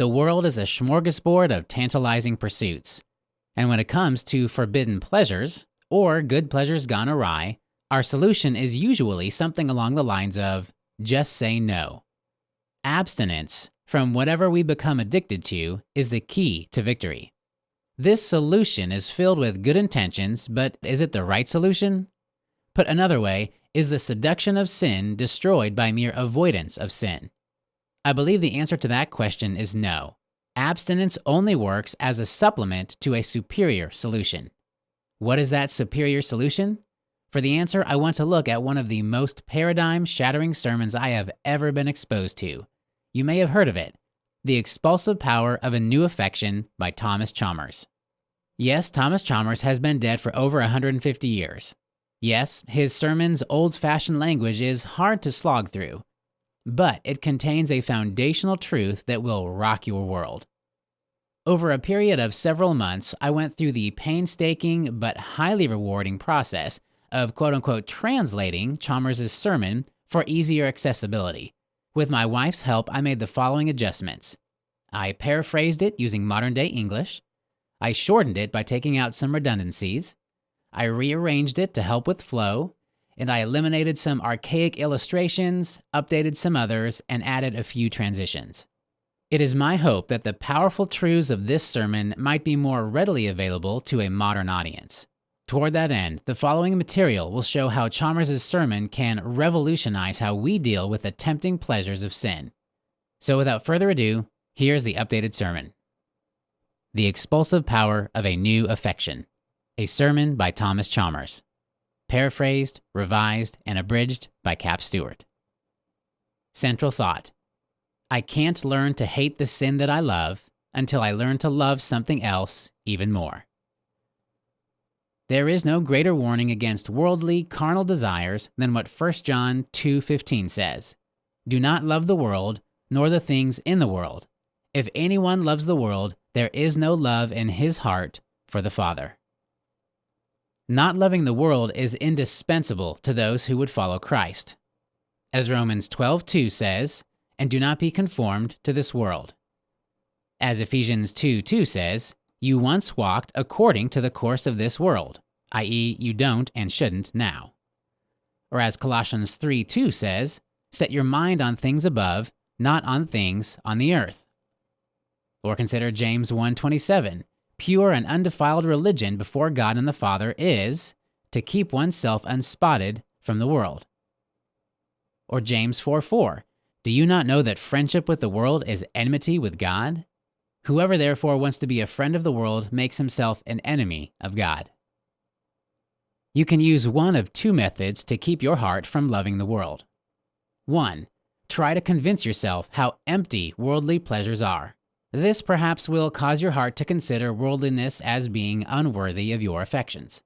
The world is a smorgasbord of tantalizing pursuits. And when it comes to forbidden pleasures, or good pleasures gone awry, our solution is usually something along the lines of, just say no. Abstinence from whatever we become addicted to is the key to victory. This solution is filled with good intentions, but is it the right solution? Put another way, is the seduction of sin destroyed by mere avoidance of sin? I believe the answer to that question is no. Abstinence only works as a supplement to a superior solution. What is that superior solution? For the answer, I want to look at one of the most paradigm-shattering sermons I have ever been exposed to. You may have heard of it, The Expulsive Power of a New Affection by Thomas Chalmers. Yes, Thomas Chalmers has been dead for over 150 years. Yes, his sermon's old-fashioned language is hard to slog through, but it contains a foundational truth that will rock your world. Over a period of several months, I went through the painstaking but highly rewarding process of quote-unquote translating Chalmers' sermon for easier accessibility. With my wife's help, I made the following adjustments. I paraphrased it using modern-day English. I shortened it by taking out some redundancies. I rearranged it to help with flow, and I eliminated some archaic illustrations, updated some others, and added a few transitions. It is my hope that the powerful truths of this sermon might be more readily available to a modern audience. Toward that end, the following material will show how Chalmers' sermon can revolutionize how we deal with the tempting pleasures of sin. So without further ado, here's the updated sermon. The Expulsive Power of a New Affection, a sermon by Thomas Chalmers. Paraphrased, revised, and abridged by Cap Stewart. Central thought. I can't learn to hate the sin that I love until I learn to love something else even more. There is no greater warning against worldly, carnal desires than what 1 John 2:15 says. Do not love the world, nor the things in the world. If anyone loves the world, there is no love in his heart for the Father. Not loving the world is indispensable to those who would follow Christ. As Romans 12:2 says, and do not be conformed to this world. As Ephesians 2:2 says, you once walked according to the course of this world, i.e., you don't and shouldn't now. Or as Colossians 3:2 says, set your mind on things above, not on things on the earth. Or consider James 1:27. Pure and undefiled religion before God and the Father is to keep oneself unspotted from the world. Or James 4:4. Do you not know that friendship with the world is enmity with God? Whoever therefore wants to be a friend of the world makes himself an enemy of God. You can use one of two methods to keep your heart from loving the world. 1. Try to convince yourself how empty worldly pleasures are. This perhaps will cause your heart to consider worldliness as being unworthy of your affections.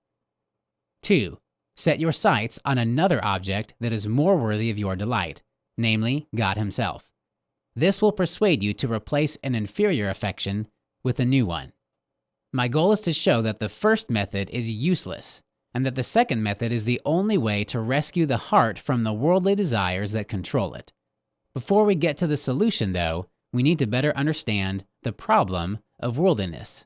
2. Set your sights on another object that is more worthy of your delight, namely God Himself. This will persuade you to replace an inferior affection with a new one. My goal is to show that the first method is useless, and that the second method is the only way to rescue the heart from the worldly desires that control it. Before we get to the solution, though, we need to better understand the problem of worldliness.